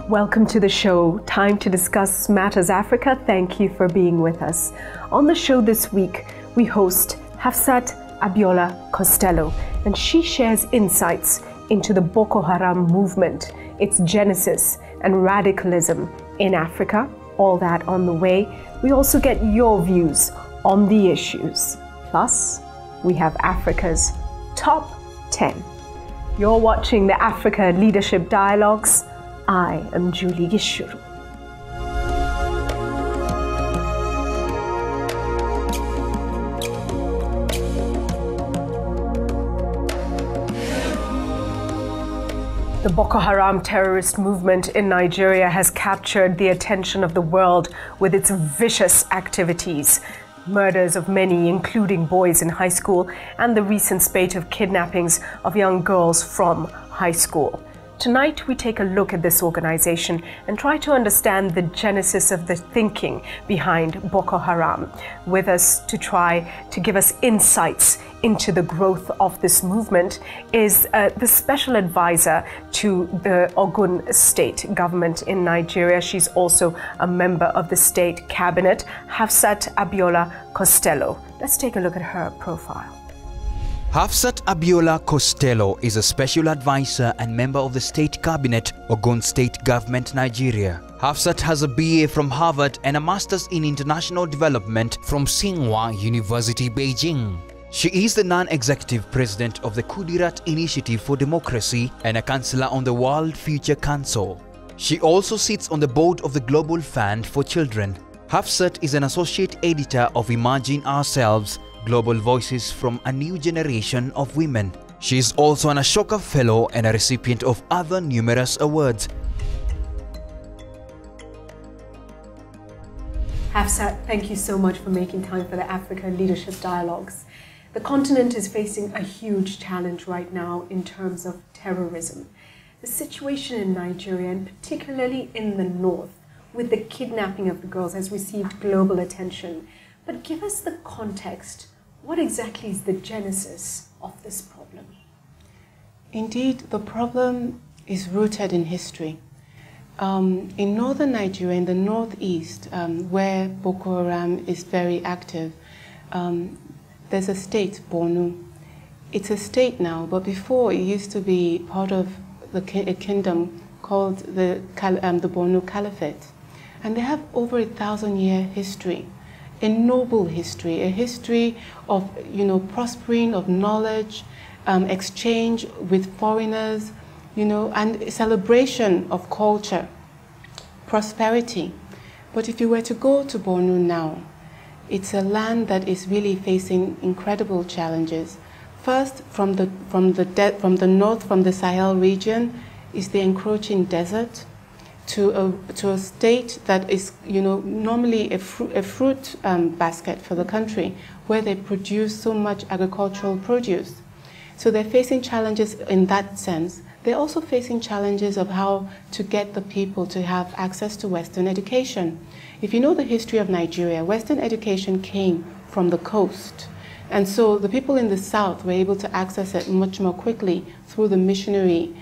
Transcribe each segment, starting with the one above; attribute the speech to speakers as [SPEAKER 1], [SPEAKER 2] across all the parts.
[SPEAKER 1] Welcome to the show. Time to discuss Matters Africa. Thank you for being with us. On the show this week, we host Hafsat Abiola Costello, and she shares insights into the Boko Haram movement, its genesis and radicalism in Africa. All that on the way. We also get your views on the issues. Plus, we have Africa's top 10. You're watching the Africa Leadership Dialogues. I am Julie Gichuru. The Boko Haram terrorist movement in Nigeria has captured the attention of the world with its vicious activities. Murders of many, including boys in high school, and the recent spate of kidnappings of young girls from high school. Tonight, we take a look at this organization and try to understand the genesis of the thinking behind Boko Haram. With us to try to give us insights into the growth of this movement is the special advisor to the Ogun state government in Nigeria. She's also a member of the state cabinet, Hafsat Abiola Costello. Let's take a look at her profile.
[SPEAKER 2] Hafsat Abiola Costello is a special advisor and member of the state cabinet, Ogun State Government, Nigeria. Hafsat has a BA from Harvard and a master's in international development from Tsinghua University, Beijing. She is the non-executive president of the Kudirat Initiative for Democracy and a counselor on the World Future Council. She also sits on the board of the Global Fund for Children. Hafsat is an associate editor of Imagine Ourselves, Global Voices from a New Generation of Women. She is also an Ashoka Fellow and a recipient of other numerous awards.
[SPEAKER 1] Hafsat, thank you so much for making time for the Africa Leadership Dialogues. The continent is facing a huge challenge right now in terms of terrorism. The situation in Nigeria, and particularly in the north, with the kidnapping of the girls, has received global attention. But give us the context. What exactly is the genesis of this problem?
[SPEAKER 3] Indeed, the problem is rooted in history. In northern Nigeria, in the northeast, where Boko Haram is very active, there's a state, Borno. It's a state now, but before it used to be part of a kingdom called the Borno Caliphate. And they have over 1,000-year history. A noble history, a history of, prospering, of knowledge, exchange with foreigners, and celebration of culture, prosperity. But if you were to go to Borno now, it's a land that is really facing incredible challenges. First, from the north, from the Sahel region, is the encroaching desert. To a state that is, normally a fruit basket for the country, where they produce so much agricultural produce. So they're facing challenges in that sense. They're also facing challenges of how to get the people to have access to Western education. If you know the history of Nigeria, Western education came from the coast. And so the people in the south were able to access it much more quickly through the missionary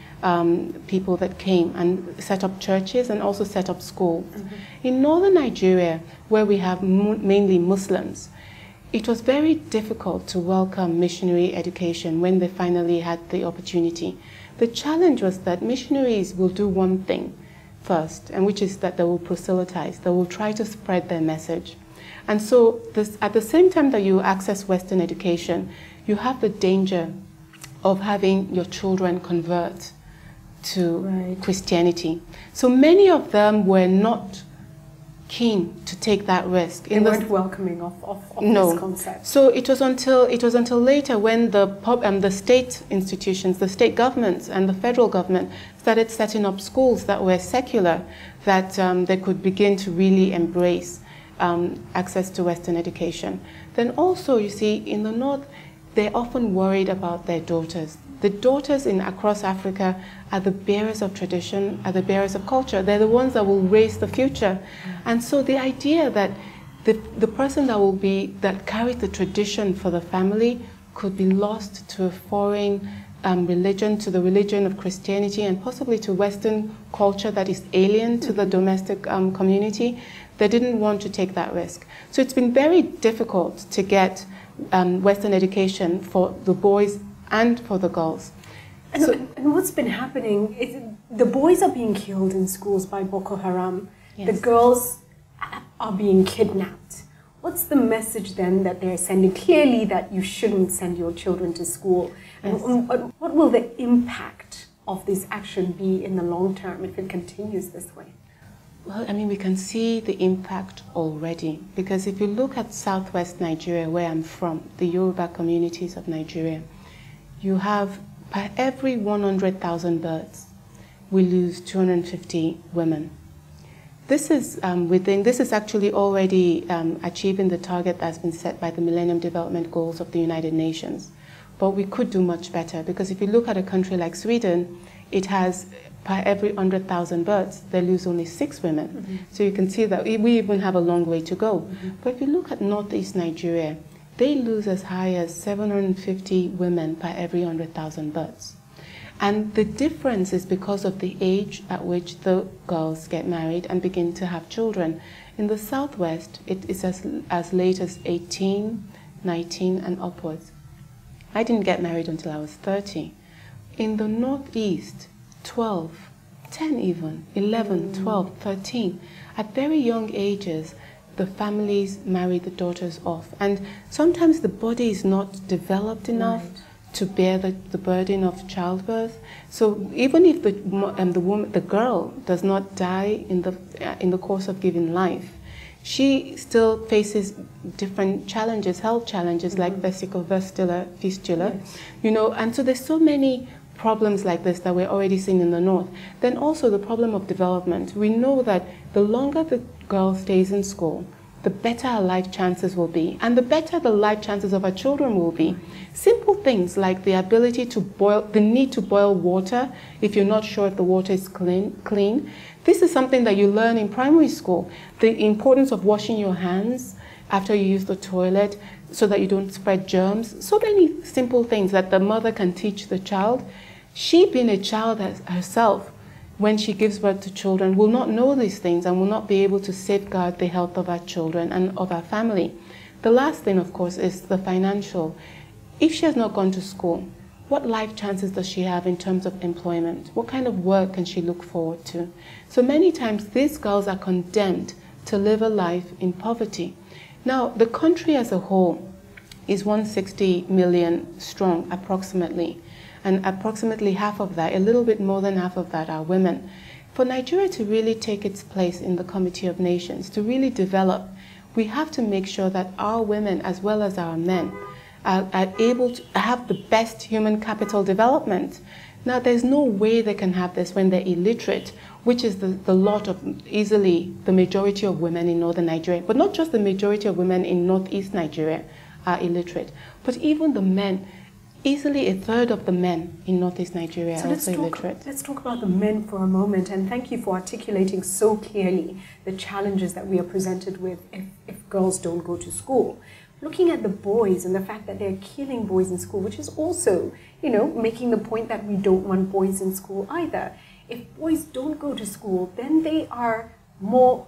[SPEAKER 3] people that came and set up churches and also set up schools. Mm-hmm. In northern Nigeria, where we have mainly Muslims, it was very difficult to welcome missionary education when they finally had the opportunity. The challenge was that missionaries will do one thing first, and which is that they will proselytize, they will try to spread their message. And so at the same time that you access Western education, you have the danger of having your children convert to Christianity. So many of them were not keen to take that risk.
[SPEAKER 1] They weren't welcoming of this concept.
[SPEAKER 3] So it was until later when the state institutions, the state governments and the federal government started setting up schools that were secular, that they could begin to really embrace access to Western education. Then also, you see, in the north, they're often worried about their daughters. The daughters across Africa are the bearers of tradition, are the bearers of culture. They're the ones that will raise the future. And so the idea that the person that carries the tradition for the family could be lost to a foreign religion, to the religion of Christianity, and possibly to Western culture that is alien to the domestic community, they didn't want to take that risk. So it's been very difficult to get Western education for the boys and for the girls.
[SPEAKER 1] And what's been happening is the boys are being killed in schools by Boko Haram. Yes. The girls are being kidnapped. What's the message then that they're sending? Clearly that you shouldn't send your children to school. Yes. And what will the impact of this action be in the long term if it continues this way?
[SPEAKER 3] Well, I mean, we can see the impact already, because if you look at southwest Nigeria, where I'm from, the Yoruba communities of Nigeria, you have, per every 100,000 births, we lose 250 women. This is this is actually already achieving the target that's been set by the Millennium Development Goals of the United Nations. But we could do much better, because if you look at a country like Sweden, it has, per every 100,000 births, they lose only 6 women. Mm-hmm. So you can see that we even have a long way to go. Mm-hmm. But if you look at northeast Nigeria, they lose as high as 750 women per every 100,000 births. And the difference is because of the age at which the girls get married and begin to have children. In the southwest, it is as late as 18, 19 and upwards. I didn't get married until I was 30. In the northeast, 12, 10 even, 11, 12, 13. At very young ages, the families marry the daughters off. And sometimes the body is not developed enough to bear the burden of childbirth. So even if the girl does not die in the course of giving life, she still faces different challenges, health challenges, like vesicular fistula, you know. And so there's so many problems like this that we're already seeing in the north. Then also the problem of development. We know that the longer the girl stays in school, the better her life chances will be, and the better the life chances of our children will be. Simple things like the ability to boil, the need to boil water if you're not sure if the water is clean. This is something that you learn in primary school. The importance of washing your hands after you use the toilet so that you don't spread germs. So many simple things that the mother can teach the child. She, being a child herself, when she gives birth to children, will not know these things and will not be able to safeguard the health of our children and of our family. The last thing, of course, is the financial. If she has not gone to school, what life chances does she have in terms of employment? What kind of work can she look forward to? So many times these girls are condemned to live a life in poverty. Now, the country as a whole is 160 million strong, approximately. And approximately half of that, a little bit more than half of that, are women. For Nigeria to really take its place in the Committee of Nations, to really develop, we have to make sure that our women, as well as our men, are able to have the best human capital development. Now, there's no way they can have this when they're illiterate, which is the lot of easily the majority of women in northern Nigeria. But not just the majority of women in northeast Nigeria are illiterate, but even the men. Easily a third of the men in northeast Nigeria are also illiterate.
[SPEAKER 1] Let's talk about the men for a moment, and thank you for articulating so clearly the challenges that we are presented with if girls don't go to school. Looking at the boys and the fact that they're killing boys in school, which is also, you know, making the point that we don't want boys in school either. If boys don't go to school, then they are more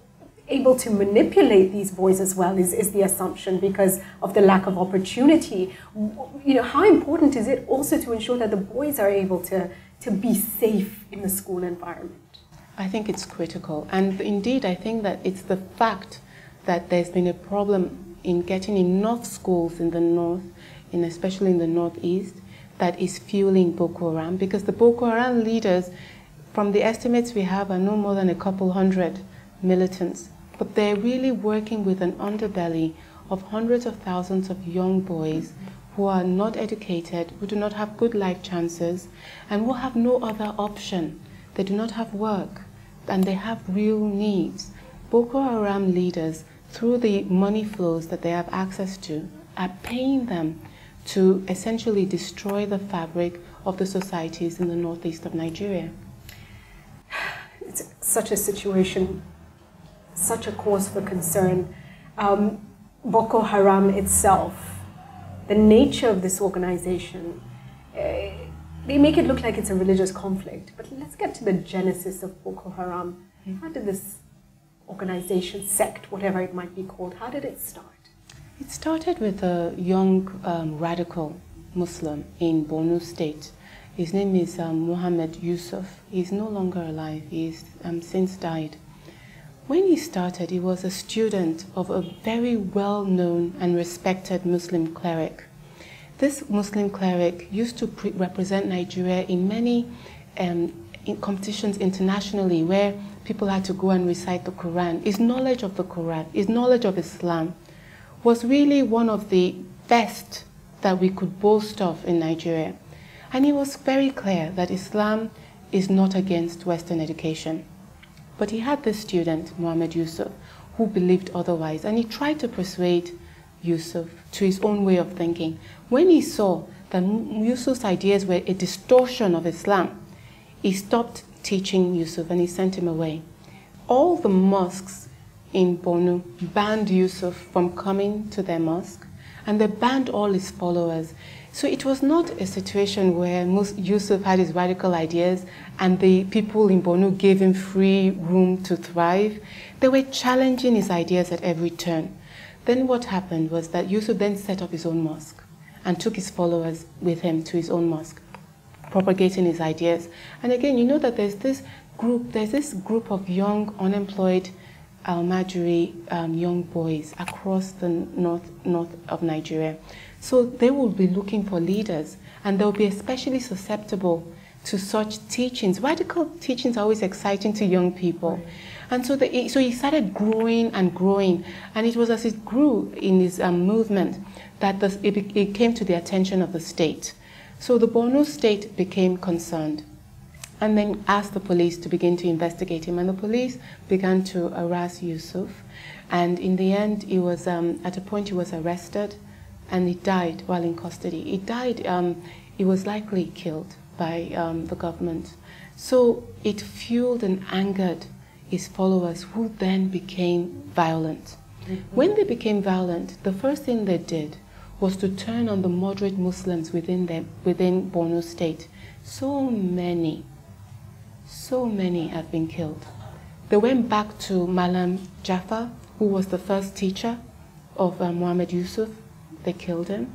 [SPEAKER 1] able to manipulate these boys as well, is the assumption, because of the lack of opportunity. You know, how important is it also to ensure that the boys are able to be safe in the school environment?
[SPEAKER 3] I think it's critical. And indeed, I think that it's the fact that there's been a problem in getting enough schools in the north, and especially in the northeast, that is fueling Boko Haram, because the Boko Haram leaders, from the estimates we have, are no more than a couple hundred militants. But they're really working with an underbelly of hundreds of thousands of young boys who are not educated, who do not have good life chances, and who have no other option. They do not have work, and they have real needs. Boko Haram leaders, through the money flows that they have access to, are paying them to essentially destroy the fabric of the societies in the northeast of Nigeria.
[SPEAKER 1] It's such a situation, such a cause for concern. Boko Haram itself, the nature of this organization, they make it look like it's a religious conflict. But let's get to the genesis of Boko Haram. How did this organization, sect, whatever it might be called, how did it start?
[SPEAKER 3] It started with a young radical Muslim in Borno State. His name is Mohammed Yusuf. He's no longer alive. He's since died. When he started, he was a student of a very well-known and respected Muslim cleric. This Muslim cleric used to represent Nigeria in many in competitions internationally where people had to go and recite the Quran. His knowledge of the Quran, his knowledge of Islam was really one of the best that we could boast of in Nigeria. And he was very clear that Islam is not against Western education. But he had this student, Mohammed Yusuf, who believed otherwise, and he tried to persuade Yusuf to his own way of thinking. When he saw that Yusuf's ideas were a distortion of Islam, he stopped teaching Yusuf and he sent him away. All the mosques in Borno banned Yusuf from coming to their mosque, and they banned all his followers. So it was not a situation where Yusuf had his radical ideas and the people in Borno gave him free room to thrive. They were challenging his ideas at every turn. Then what happened was that Yusuf then set up his own mosque and took his followers with him to his own mosque, propagating his ideas. And again, you know that there's this group of young, unemployed Al-Majri young boys across the north of Nigeria. So they will be looking for leaders, and they'll be especially susceptible to such teachings. Radical teachings are always exciting to young people. Right. And so he started growing and growing, and it was as it grew in his movement that it came to the attention of the state. So the Borno state became concerned and then asked the police to begin to investigate him, and the police began to harass Yusuf, and in the end he was at a point he was arrested and he died while in custody. He died, he was likely killed by the government. So it fueled and angered his followers, who then became violent. Mm-hmm. When they became violent, the first thing they did was to turn on the moderate Muslims within Borno State. So many have been killed. They went back to Malam Jafar, who was the first teacher of Mohammed Yusuf. They killed him.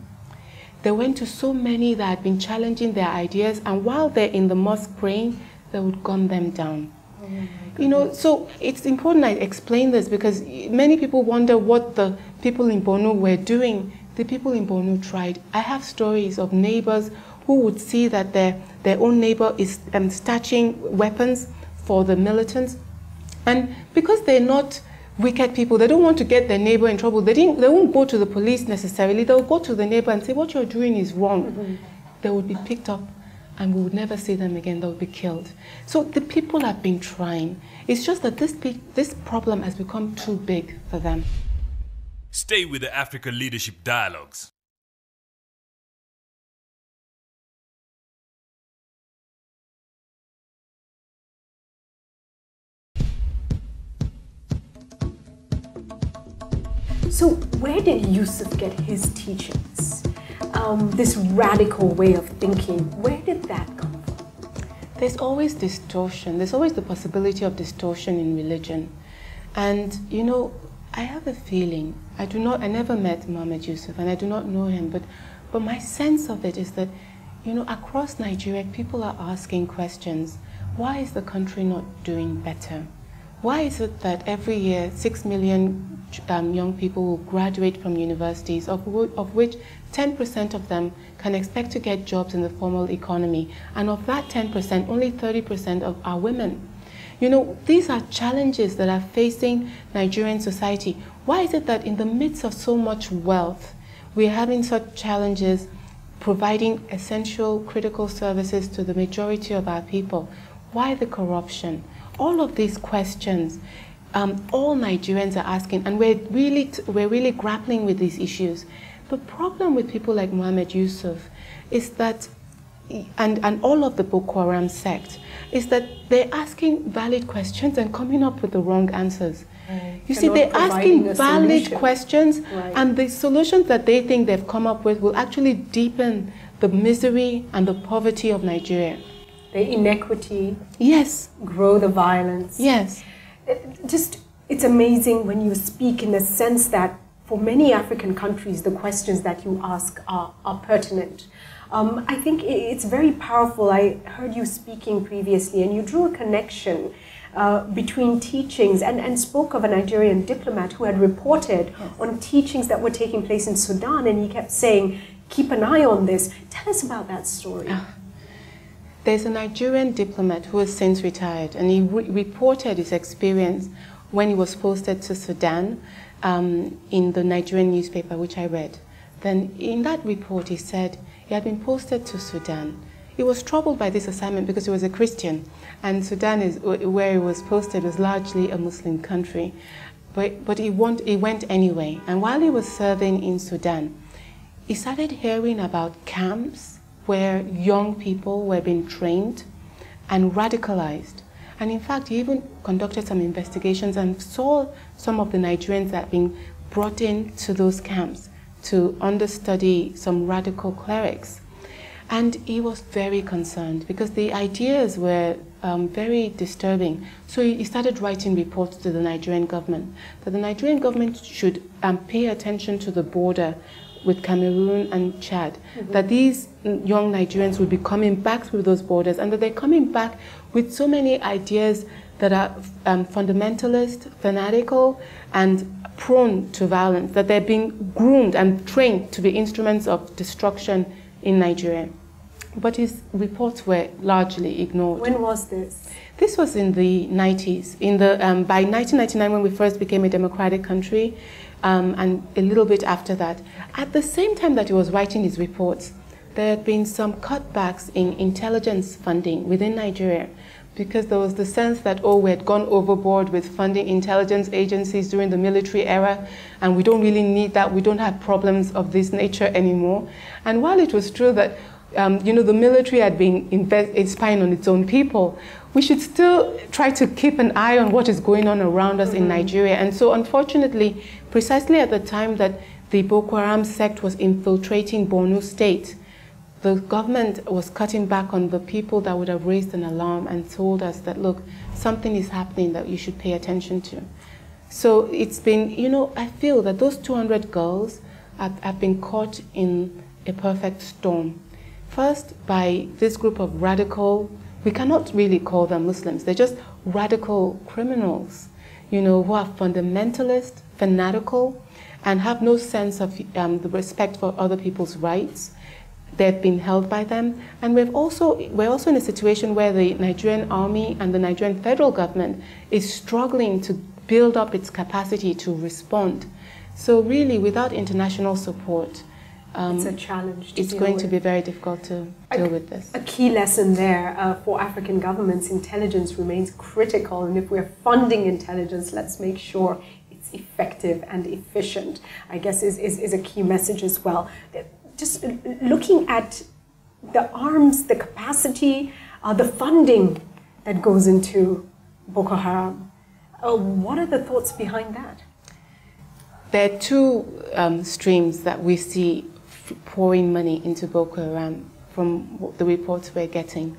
[SPEAKER 3] They went to so many that had been challenging their ideas, and while they're in the mosque praying, they would gun them down. You know, so it's important I explain this because many people wonder what the people in Borno were doing. The people in Borno tried. I have stories of neighbors who would see that their own neighbor is stashing weapons for the militants, and because they're not wicked people, they don't want to get their neighbor in trouble. They won't go to the police necessarily. They'll go to the neighbor and say, what you're doing is wrong. Mm-hmm. They would be picked up and we would never see them again. They would be killed. So the people have been trying. It's just that this problem has become too big for them.
[SPEAKER 4] Stay with the Africa Leadership Dialogues.
[SPEAKER 1] So where did Yusuf get his teachings? This radical way of thinking, where did that come from?
[SPEAKER 3] There's always distortion. There's always the possibility of distortion in religion. And, you know, I have a feeling, I never met Mohammed Yusuf and I do not know him, but my sense of it is that, you know, across Nigeria, people are asking questions. Why is the country not doing better? Why is it that every year 6 million young people will graduate from universities, of which 10% of them can expect to get jobs in the formal economy, and of that 10%, only 30% are women? You know, these are challenges that are facing Nigerian society. Why is it that in the midst of so much wealth, we're having such challenges providing essential critical services to the majority of our people? Why the corruption? All of these questions, all Nigerians are asking, and we're really grappling with these issues. The problem with people like Mohammed Yusuf is that, and all of the Boko Haram sect, is that they're asking valid questions and coming up with the wrong answers. Right. You see, they're asking valid questions, right, and the solutions that they think they've come up with will actually deepen the misery and the poverty of Nigeria.
[SPEAKER 1] The inequity.
[SPEAKER 3] Yes.
[SPEAKER 1] Grow the violence.
[SPEAKER 3] Yes.
[SPEAKER 1] It's amazing when you speak in the sense that for many African countries, the questions that you ask are pertinent. I think it's very powerful. I heard you speaking previously, and you drew a connection between teachings and spoke of a Nigerian diplomat who had reported on teachings that were taking place in Sudan, and he kept saying, keep an eye on this. Tell us about that story.
[SPEAKER 3] There's a Nigerian diplomat who has since retired, and he reported his experience when he was posted to Sudan in the Nigerian newspaper, which I read. Then in that report, he said he had been posted to Sudan. He was troubled by this assignment because he was a Christian, and Sudan, where he was posted, was largely a Muslim country. But he went anyway, and while he was serving in Sudan, he started hearing about camps where young people were being trained and radicalized. And in fact, he even conducted some investigations and saw some of the Nigerians that had been brought into those camps to understudy some radical clerics. And he was very concerned because the ideas were very disturbing. So he started writing reports to the Nigerian government that the Nigerian government should pay attention to the border with Cameroon and Chad, that these young Nigerians will be coming back through those borders, and that they're coming back with so many ideas that are fundamentalist, fanatical, and prone to violence, that they're being groomed and trained to be instruments of destruction in Nigeria. But his reports were largely ignored.
[SPEAKER 1] When was this?
[SPEAKER 3] This was in the 90s. By 1999, when we first became a democratic country, and a little bit after that. At the same time that he was writing his reports, there had been some cutbacks in intelligence funding within Nigeria, because there was the sense that, oh, we had gone overboard with funding intelligence agencies during the military era, and we don't really need that. We don't have problems of this nature anymore. And while it was true that the military had been spying on its own people, we should still try to keep an eye on what is going on around us in Nigeria. And so, unfortunately, precisely at the time that the Boko Haram sect was infiltrating Borno State, the government was cutting back on the people that would have raised an alarm and told us that, look, something is happening that you should pay attention to. So it's been, I feel that those 200 girls have been caught in a perfect storm. First, by this group of radical, we cannot really call them Muslims, they're just radical criminals, who are fundamentalist, fanatical, and have no sense of the respect for other people's rights. They've been held by them, and we're also in a situation where the Nigerian army and the Nigerian federal government is struggling to build up its capacity to respond. So really, without international support,
[SPEAKER 1] it's a challenge.
[SPEAKER 3] It's going to be very difficult to deal with this.
[SPEAKER 1] A key lesson there for African governments: intelligence remains critical, and if we're funding intelligence, let's make sure it's effective and efficient. I guess is a key message as well. Just looking at the arms, the capacity, the funding that goes into Boko Haram, what are the thoughts behind that?
[SPEAKER 3] There are two streams that we see pouring money into Boko Haram from the reports we're getting.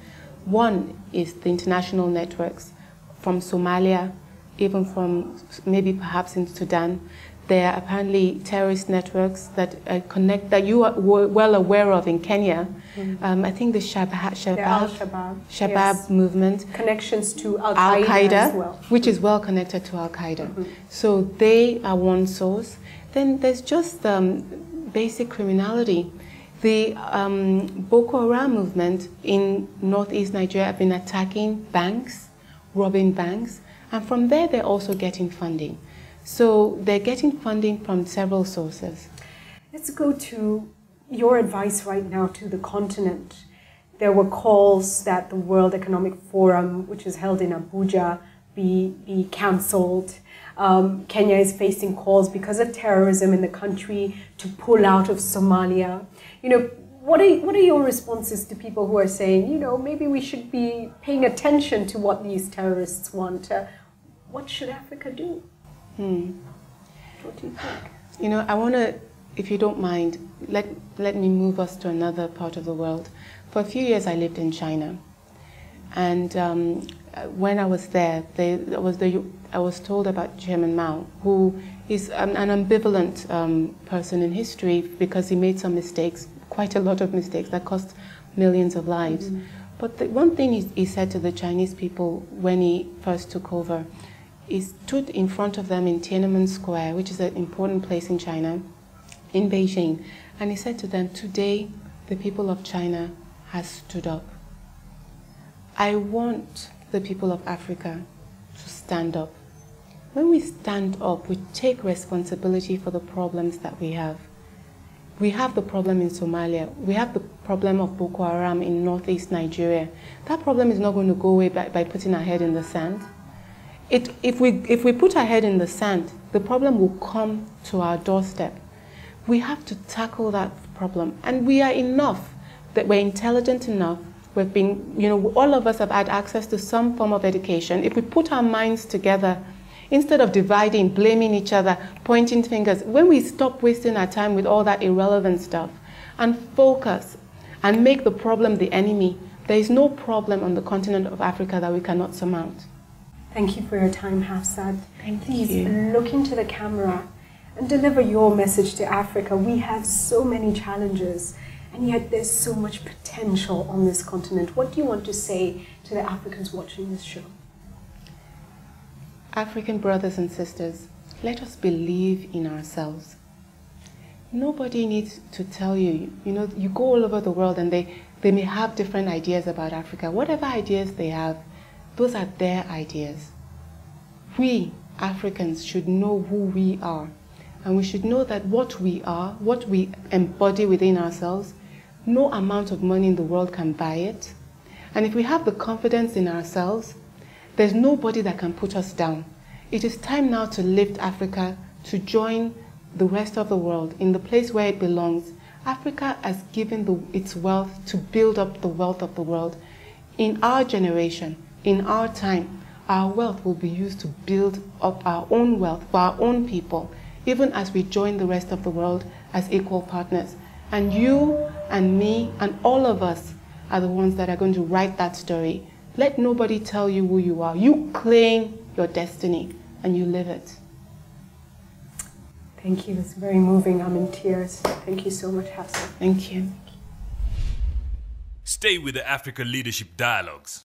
[SPEAKER 3] One is the international networks from Somalia, even from maybe perhaps in Sudan. There are apparently terrorist networks that connect, that you are well aware of in Kenya. I think the Shabab movement.
[SPEAKER 1] Connections to Al-Qaeda as well.
[SPEAKER 3] Which is well connected to Al-Qaeda. So they are one source. Then there's just basic criminality. The Boko Haram movement in northeast Nigeria have been attacking banks, robbing banks, and from there they're also getting funding. So they're getting funding from several sources.
[SPEAKER 1] Let's go to your advice right now to the continent. There were calls that the World Economic Forum, which is held in Abuja, be cancelled. Kenya is facing calls because of terrorism in the country to pull out of Somalia. What are your responses to people who are saying, maybe we should be paying attention to what these terrorists want? What should Africa do? What do you think?
[SPEAKER 3] I want to if you don't mind, let me move us to another part of the world. For a few years, I lived in China. And when I was there, I was told about Chairman Mao, who is an ambivalent person in history because he made some mistakes, quite a lot of mistakes that cost millions of lives. But the one thing he said to the Chinese people when he first took over, he stood in front of them in Tiananmen Square, which is an important place in China, in Beijing, and he said to them, today the people of China has stood up. I want the people of Africa to stand up. When we stand up, we take responsibility for the problems that we have. We have the problem in Somalia. We have the problem of Boko Haram in northeast Nigeria. That problem is not going to go away by putting our head in the sand. If we put our head in the sand, the problem will come to our doorstep. We have to tackle that problem. And we are enough, that we're intelligent enough. We've been, all of us have had access to some form of education. If we put our minds together, instead of dividing, blaming each other, pointing fingers, when we stop wasting our time with all that irrelevant stuff and focus and make the problem the enemy, there is no problem on the continent of Africa that we cannot surmount.
[SPEAKER 1] Thank you for your time, Hafsat.
[SPEAKER 3] Please
[SPEAKER 1] look into the camera and deliver your message to Africa. We have so many challenges, and yet there's so much potential on this continent. What do you want to say to the Africans watching this show?
[SPEAKER 3] African brothers and sisters, let us believe in ourselves. Nobody needs to tell you. You go all over the world and they may have different ideas about Africa. Whatever ideas they have, those are their ideas. We, Africans, should know who we are. And we should know that what we are, what we embody within ourselves, no amount of money in the world can buy it. And if we have the confidence in ourselves, there's nobody that can put us down. It is time now to lift Africa, to join the rest of the world in the place where it belongs. Africa has given its wealth to build up the wealth of the world. In our generation, in our time, our wealth will be used to build up our own wealth for our own people, even as we join the rest of the world as equal partners. And you and me and all of us are the ones that are going to write that story. Let nobody tell you who you are. You claim your destiny and you live it.
[SPEAKER 1] Thank you. It's very moving. I'm in tears. Thank you so much, Hafsat.
[SPEAKER 3] Thank you.
[SPEAKER 4] Stay with the Africa Leadership Dialogues.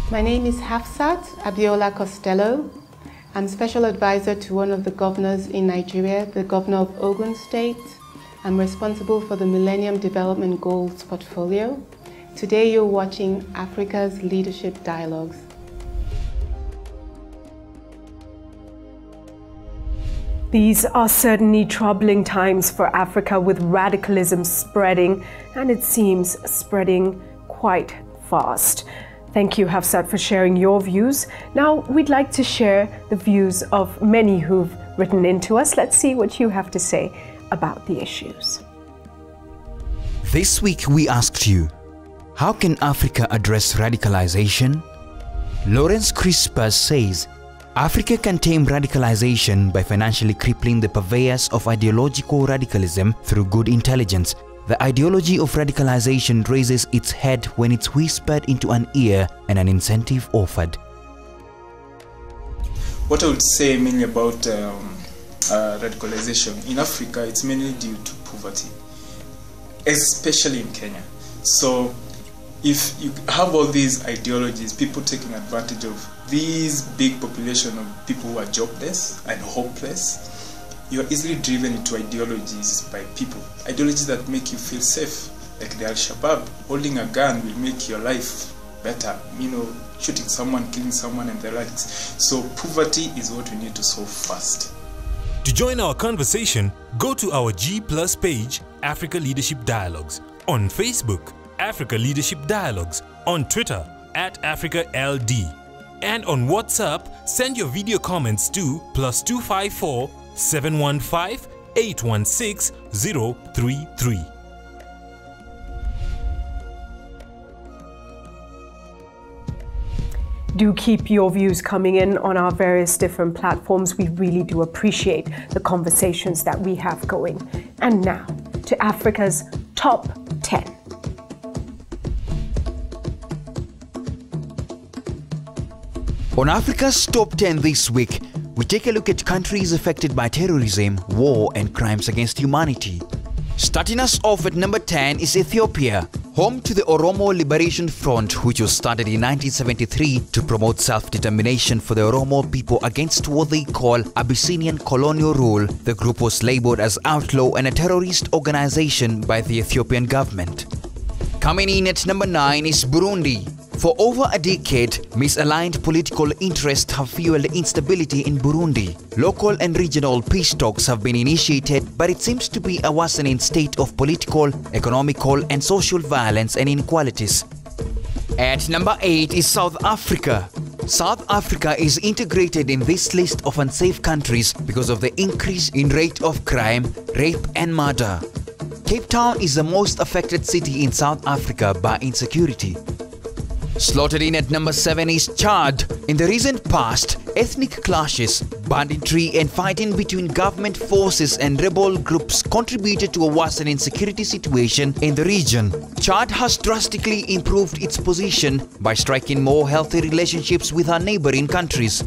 [SPEAKER 3] My name is Hafsat Abiola Costello. I'm special advisor to one of the governors in Nigeria, the governor of Ogun State. I'm responsible for the Millennium Development Goals portfolio. Today you're watching Africa's Leadership Dialogues.
[SPEAKER 1] These are certainly troubling times for Africa, with radicalism spreading, and it seems spreading quite fast. Thank you, Hafsat, for sharing your views. Now, we'd like to share the views of many who've written into us. Let's see what you have to say about the issues.
[SPEAKER 2] This week, we asked you, how can Africa address radicalization? Lawrence Crispus says, Africa can tame radicalization by financially crippling the purveyors of ideological radicalism through good intelligence. The ideology of radicalization raises its head when it's whispered into an ear and an incentive offered.
[SPEAKER 5] What I would say mainly about radicalization in Africa, it's mainly due to poverty, especially in Kenya. So if you have all these ideologies, people taking advantage of these big population of people who are jobless and hopeless, you are easily driven into ideologies by people. Ideologies that make you feel safe, like the Al-Shabaab. Holding a gun will make your life better, shooting someone, killing someone and the likes. So poverty is what we need to solve first.
[SPEAKER 4] To join our conversation, go to our G+ page, Africa Leadership Dialogues, on Facebook, Africa Leadership Dialogues, on Twitter, @AfricaLD, and on WhatsApp, send your video comments to +254 715 816 033.
[SPEAKER 1] Do keep your views coming in on our various different platforms. We really do appreciate the conversations that we have going. And now to Africa's Top 10.
[SPEAKER 2] On Africa's Top 10 this week, we take a look at countries affected by terrorism, war and crimes against humanity. Starting us off at number 10 is Ethiopia, home to the Oromo Liberation Front, which was started in 1973 to promote self-determination for the Oromo people against what they call Abyssinian colonial rule. The group was labeled as outlaw and a terrorist organization by the Ethiopian government. Coming in at number 9 is Burundi. For over a decade, misaligned political interests have fueled instability in Burundi. Local and regional peace talks have been initiated, but it seems to be a worsening state of political, economical, and social violence and inequalities. At number 8 is South Africa. South Africa is integrated in this list of unsafe countries because of the increase in rate of crime, rape, and murder. Cape Town is the most affected city in South Africa by insecurity. Slotted in at number 7 is Chad. In the recent past, ethnic clashes, banditry and fighting between government forces and rebel groups contributed to a worsening security situation in the region. Chad has drastically improved its position by striking more healthy relationships with our neighboring countries.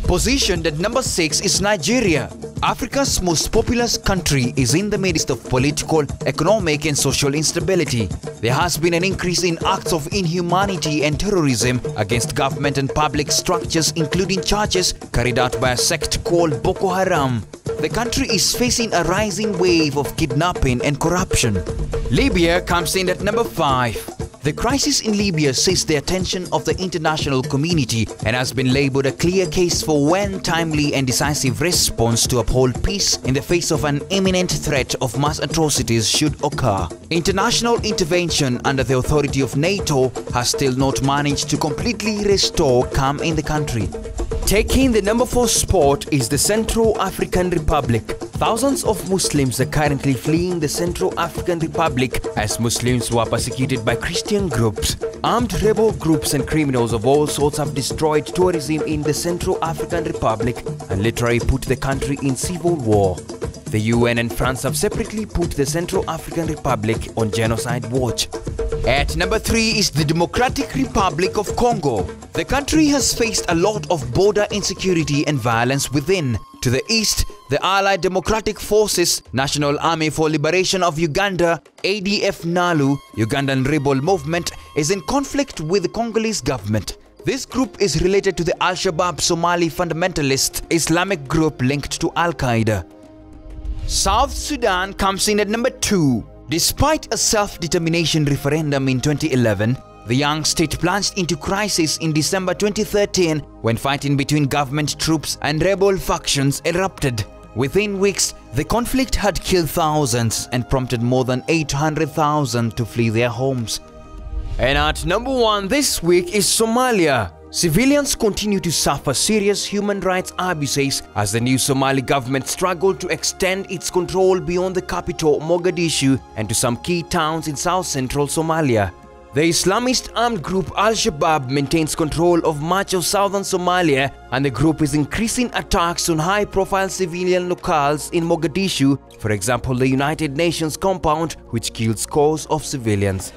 [SPEAKER 2] Positioned at number 6 is Nigeria. Africa's most populous country is in the midst of political, economic and social instability. There has been an increase in acts of inhumanity and terrorism against government and public structures, including charges carried out by a sect called Boko Haram. The country is facing a rising wave of kidnapping and corruption. Libya comes in at number 5. The crisis in Libya seized the attention of the international community and has been labeled a clear case for when timely and decisive response to uphold peace in the face of an imminent threat of mass atrocities should occur. International intervention under the authority of NATO has still not managed to completely restore calm in the country. Taking the number 4 spot is the Central African Republic. Thousands of Muslims are currently fleeing the Central African Republic as Muslims were persecuted by Christian groups. Armed rebel groups and criminals of all sorts have destroyed tourism in the Central African Republic and literally put the country in civil war. The UN and France have separately put the Central African Republic on genocide watch. At number 3 is the Democratic Republic of Congo. The country has faced a lot of border insecurity and violence within. To the east, the Allied Democratic Forces, National Army for Liberation of Uganda, ADF NALU, Ugandan rebel movement, is in conflict with the Congolese government. This group is related to the Al-Shabaab Somali fundamentalist Islamic group linked to Al-Qaeda. South Sudan comes in at number 2. Despite a self-determination referendum in 2011, the young state plunged into crisis in December 2013 when fighting between government troops and rebel factions erupted. Within weeks, the conflict had killed thousands and prompted more than 800,000 to flee their homes. And at number 1 this week is Somalia. Civilians continue to suffer serious human rights abuses as the new Somali government struggled to extend its control beyond the capital, Mogadishu, and to some key towns in south-central Somalia. The Islamist armed group Al-Shabaab maintains control of much of southern Somalia, and the group is increasing attacks on high-profile civilian locales in Mogadishu, for example the United Nations compound, which killed scores of civilians.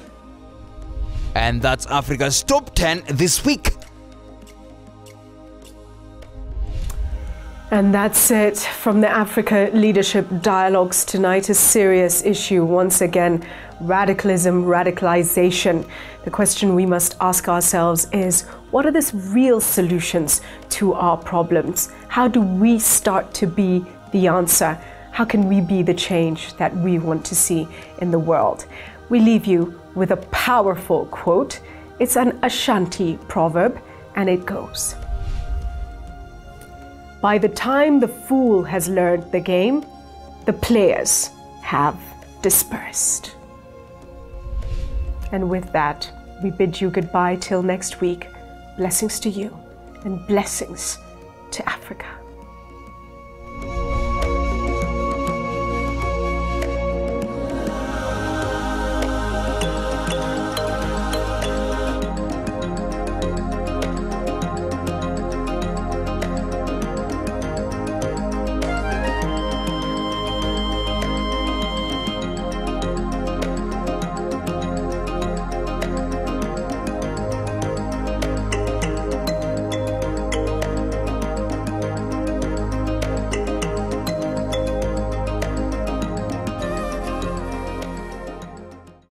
[SPEAKER 2] And that's Africa's Top 10 this week.
[SPEAKER 1] And that's it from the Africa Leadership Dialogues tonight. A serious issue once again: radicalism, radicalization. The question we must ask ourselves is, what are the real solutions to our problems? How do we start to be the answer? How can we be the change that we want to see in the world? We leave you with a powerful quote. It's an Ashanti proverb, and it goes: by the time the fool has learned the game, the players have dispersed. And with that, we bid you goodbye till next week. Blessings to you and blessings to Africa.